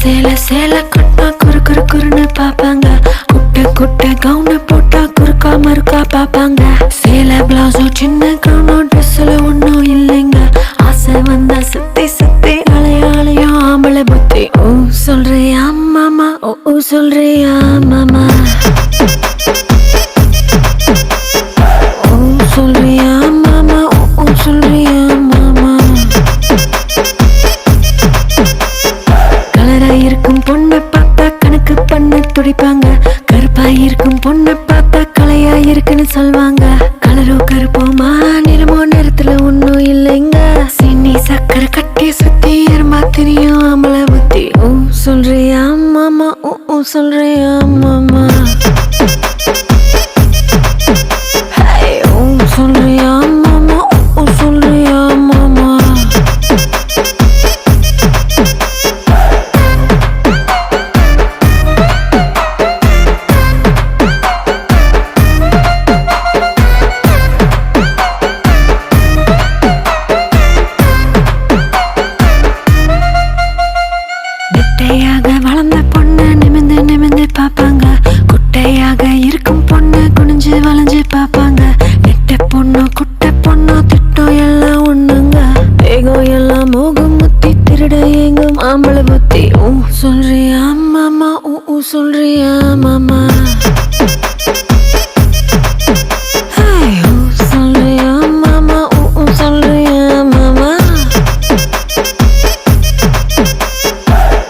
சேல சேல கட்டா குறு குறு குறுன்னு பாப்பாங்க. குட்ட குட்ட கவுன போட்டா குறுக்கா மறுக்கா பாப்பாங்க. சேல பிளவுஸோ சின்ன கவுனோ ட்ரெஸ்ல ஒன்னும் இல்லைங்க. ஆசை வந்தா சுத்தி சுத்தி அலையாளையும் ஆம்பளை புத்தி. ஓ சொல்றியா மாமா, ஓ சொல்றியா மாமா, ஓ சொல்றியா மாமா, ஓ சொல்றியா மாமா. கலராயிருக்கும் பொண்ணை பார்த்தா கணக்கு பண்ண துடிப்பாங்க. கருப்பாயிருக்கும் பொண்ணை பார்த்தா கலையாயிருக்குன்னு சொல்வாங்க. கலரோ கருப்போமா நிறமோ நேரத்துல ஒன்னும் இல்லைங்க. சீனி சக்கரை கட்டி சுத்தி எறும்பா தெரியும் ஆம்பளை புத்தி. ஓ சொல்றியா மாமா, ஓ சொல்றியா மாமா, ஓ சொல்றியா மாமா, ஓ சொல்றியா மாமா. நெட்டையாக வளர்ந்த பொண்ணு நிமிந்து நிமிந்து பாப்பாங்க. குட்டையாக இருக்கும் பொண்ணு குனிஞ்சு வளைஞ்சு பாப்பாங்க. நெட்ட பொண்ணு குட்டை பொண்ணு திட்டம் எல்லாம் ஒண்ணுங்க. வேகம் எல்லாம் மோகம் முத்தி திருட எங்கும் ஆம்பளை புத்தி. ஓ சொல்றியா மாமா, ஓ சொல்றியா மாமா, ஓ சொல்றியா மாமா, ஓ சொல்றியா மாமா.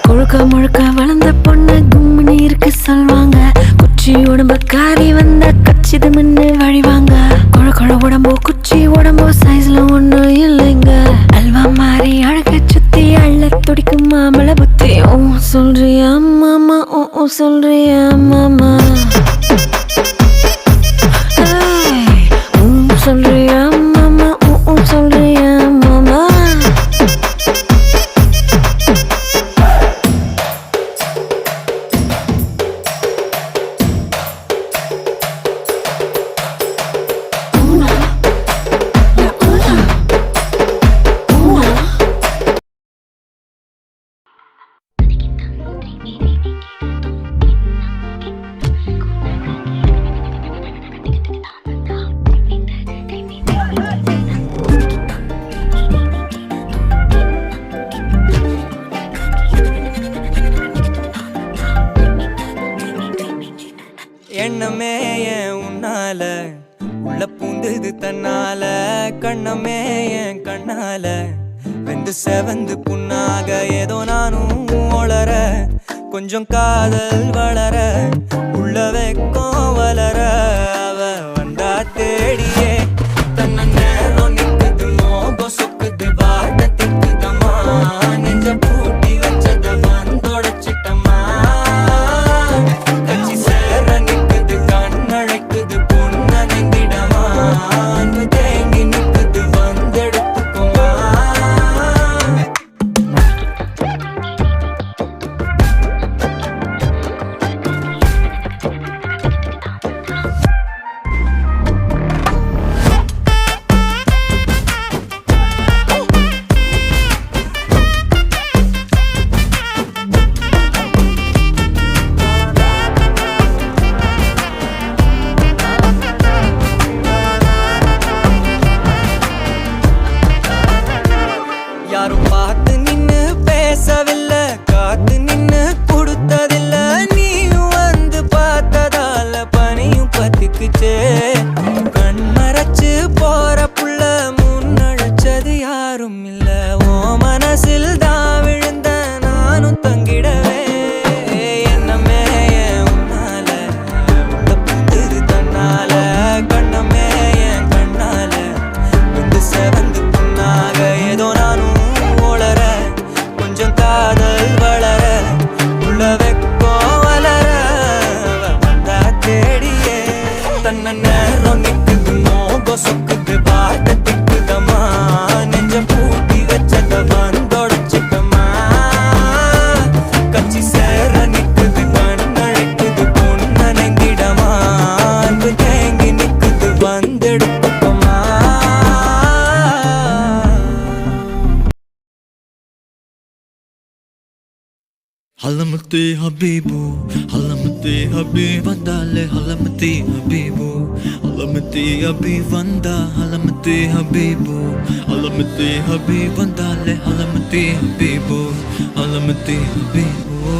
கொழுக்க முழுக்க வளர்ந்த பொண்ணு கும்மினி இருக்கு சொல்வாங்க. குச்சி உடம்பு காரி வந்த கச்சிது மின்னு வழிவாங்க. கொழ கொழ உடம்போ குச்சி உடம்போ சைஸ்ல ஒன்னும் இல்லைங்க. அல்வா மாறி அழக சுத்தி அள்ள துடிக்கும் மாம்பழ புத்தி. ஓ சொல்றியா மாமா, ஓ சொல்றியா மாமா, ஓ சொல்றியா மாமா, ஓ சொல்றியா மாமா. எண்ணமே ஏன் உன்னால உள்ள பூந்தது தன்னால. கண்ணமே என் கண்ணால வெந்து செவந்து புண்ணாக. ஏதோ நானும் ஒளர கொஞ்சம் காதல் வளர உள்ள வெக்கம் வளர. அவ வந்தா தேடியே தன்ன நேரம் நிக்குது மோகம் சொக்குது வார்த்தை திக்குதம்மா. நெஞ்ச பூட்டி வச்சத வந்தொடைச்சிட்டம்மா. கட்சி சேர நிக்குது கண்ணழைக்குது பொண்ண நெங்கிடமா. அன்பு தேங்கி நிக்குது வந்தெடுத்துக்குமா. ஹலமத்தி ஹபீபு ஹலமத்தி ஹபீப் வந்தாலே ஹலமத்தி ஹபீபு ஹலமத்தி ஹபீப் வந்தா ஹலமத்தி ஹபீபு ஹலமத்தி ஹபீப் வந்தாலே ஹலமத்தி ஹபீபு ஹலமத்தி ஹபீபு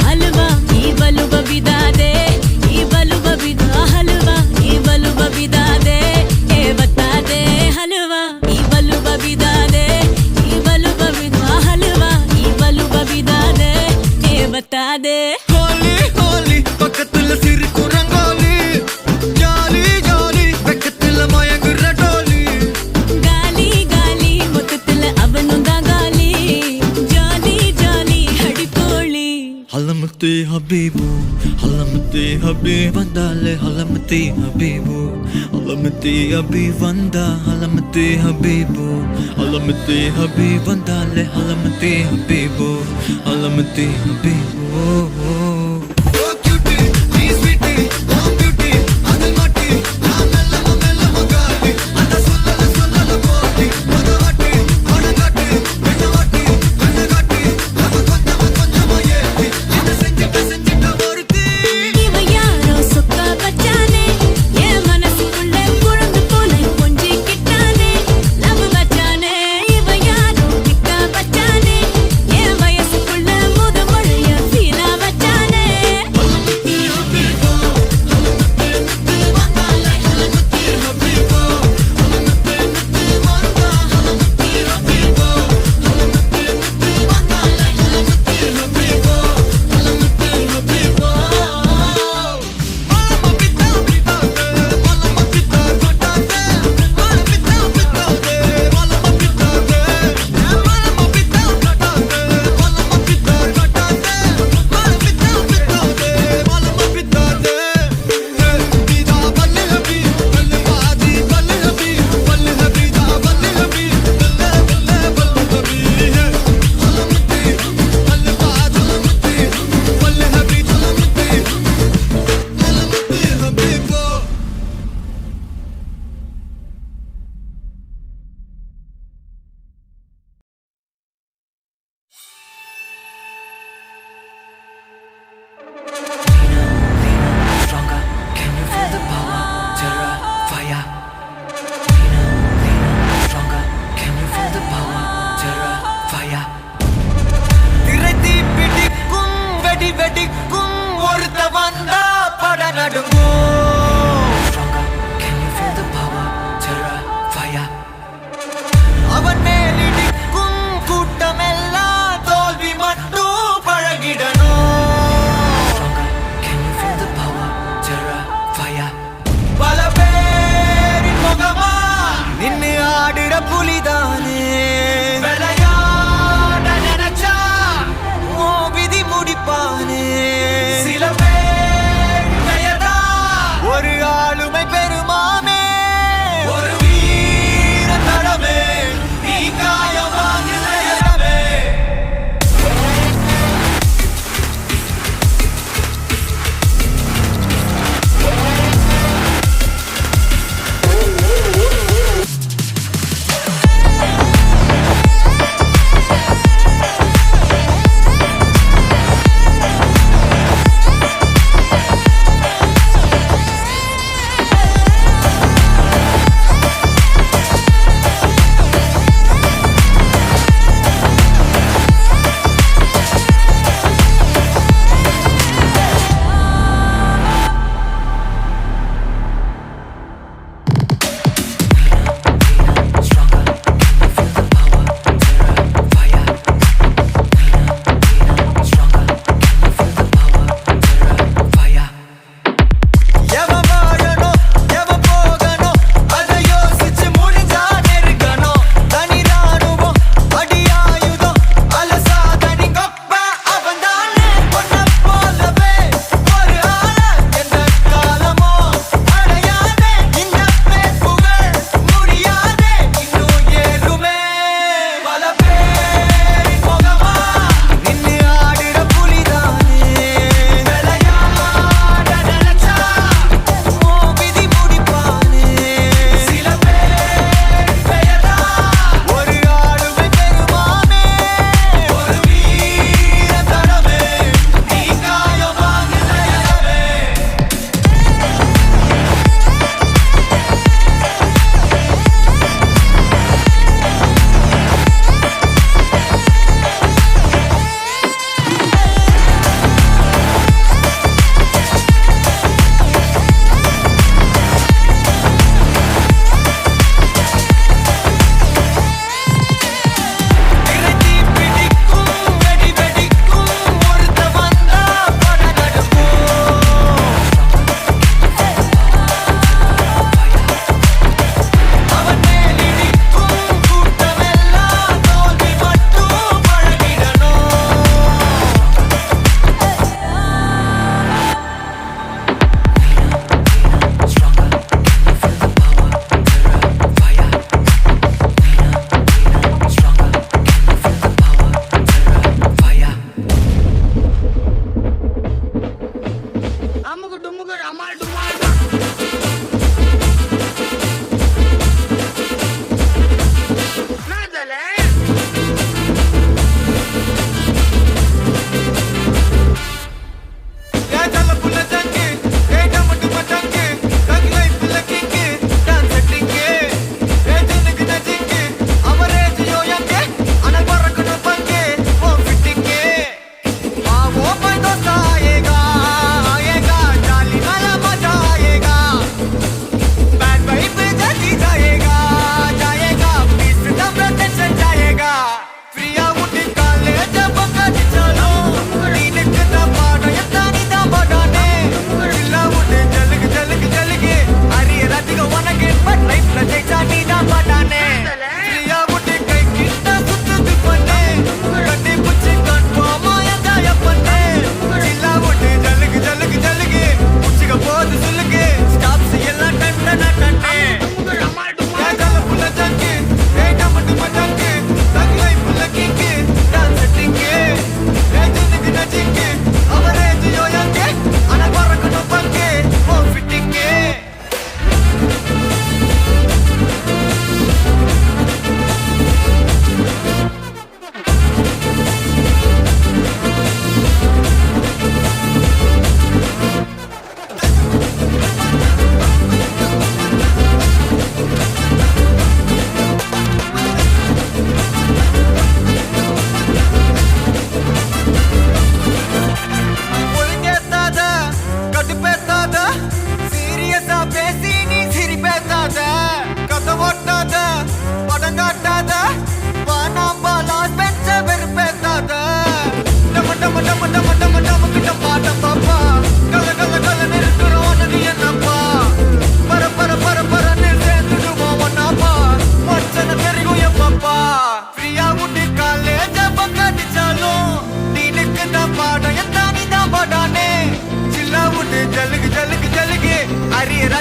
हलवा ई बलु बबिदा दे ई बलु बबिदा हलवा ई बलु बबिदा दे ए बता दे हलवा ई बलु बबिदा दे ई बलु बबिदा हलवा ई बलु बबिदा दे ए बता दे होली होली பக்கத்துல சிரிக்கும் ரங்கோலி ஜாலி ஜாலி பக்கத்துல மயங்குற டோலி गाली गाली முத்தத்துல அவனும் தான் गाली ஜாலி ஜாலி அடிப்போலி ஹலமத்தி ஹபீபு ஹலமத்தி ஹபீப் வந்தாலே ஹலமத்தி ஹபீபு ஹலமத்தி ஹபீப் வந்தா ஹலமத்தி ஹபீபு ஹலமத்தி ஹபீப் வந்தாலே ஹலமத்தி Habib ஹலமத்தி Habib வச்சானே Stronger, can you feel the power? Terror, fire. அவன் மேலிடிக்கும் கூட்டமெல்லாம் தோல்வி மட்டும் பழகிடணும். Stronger, can you feel the power? Terror, fire. பல பேரின் முகமா நின்னு ஆடுற புலிதானே விளையாட நினைச்சா ஓ விதி முடிப்பானே சில பேர் பெயர்தான்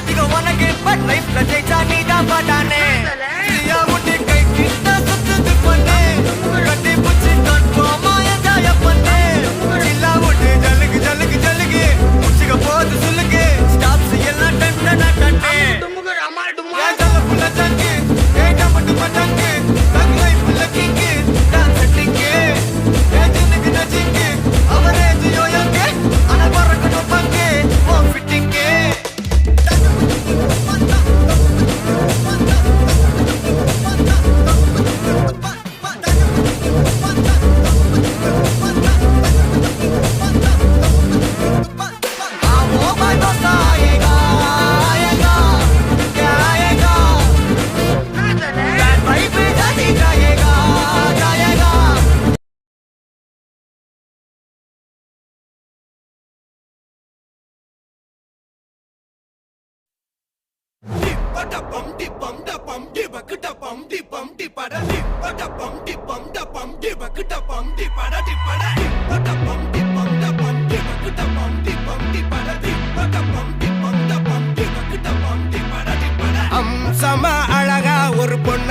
அதிகம் உனக்கு பட் லைஃப்ல ஜெயிச்சா நீ தான் பாட்டானே ஃப்ரீயா விட்டு கை கிட்ட சுத்துது பண்ணு கட்டி புச்சி கண்ட்ரோமா என்ஜாய் பண்ணு இல்லா விட்டு ஜல்லுக்கு ஜல்லுக்கு ஜல்லுக்கு புச்சிக்க போது சொல்லுக்கு ஸ்டாப்ஸ் எல்லாம் டண்டனா டண்டே ஏன் ஜல்ல புள்ள ஜங்கு ஏன் டமட்டு மட்டங்கு தங் லைஃப்ல கிங்கு டான்ஸ் செட்டிங்கு ஏன் ஜின்னுக்கு நச்சிங்கு அவரே ஜியோ யங்கு ஆனா பறக்கணும் பங்கு ஓ ஃபிட்டிங்கு அம்சமா அழகா ஒரு பொண்ண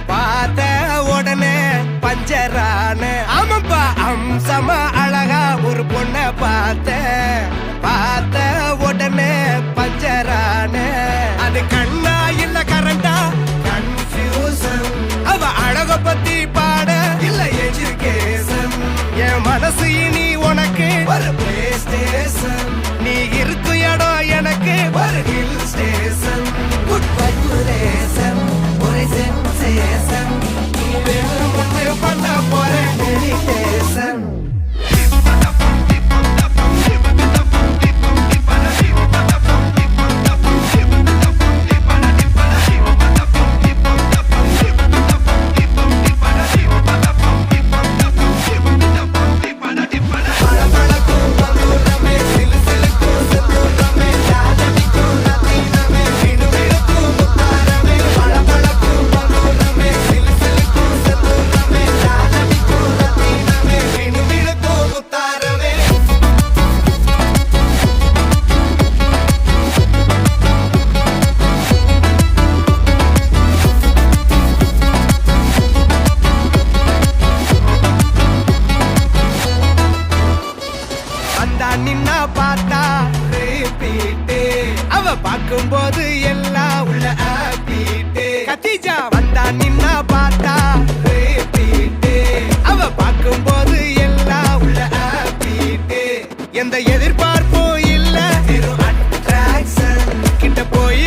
பார்த்த உடனே பஞ்சரான ஆமாப்பா அம்சமா அழகா ஒரு பொண்ண பார்த்த உடனே பஞ்சரான அது கண்ணா இல்ல கரண்டா கன்ஃபியூசன் அவ அழக பத்தி பாட இல்ல எஜுகேஷன் என் மனசு இனி உனக்கு ஒரு பிளே ஸ்டேஷன் நீ இருக்கு இடம் எனக்கு ஒரு ஹில் ஸ்டேஷன் குட் வைப்ரேஷன் ஒரு சென்சேஷன் நீ வேணும் ஒன்று பண்ண போற டெடிகேஷன் நின்னா பார்த்தா ரிப்பீட்டு அவ பார்க்கும்போது எல்லாம் உள்ள ஆப்பீட்டு கத்திஜா வந்தா நின்னா பார்த்தா ரிப்பீட்டு அவ பார்க்கும்போது எல்லாம் உள்ள ஆப்பீட்டு எந்த எதிர்பார்ப்பும் இல்ல அட்ராக்ஷன் கிட்ட போய்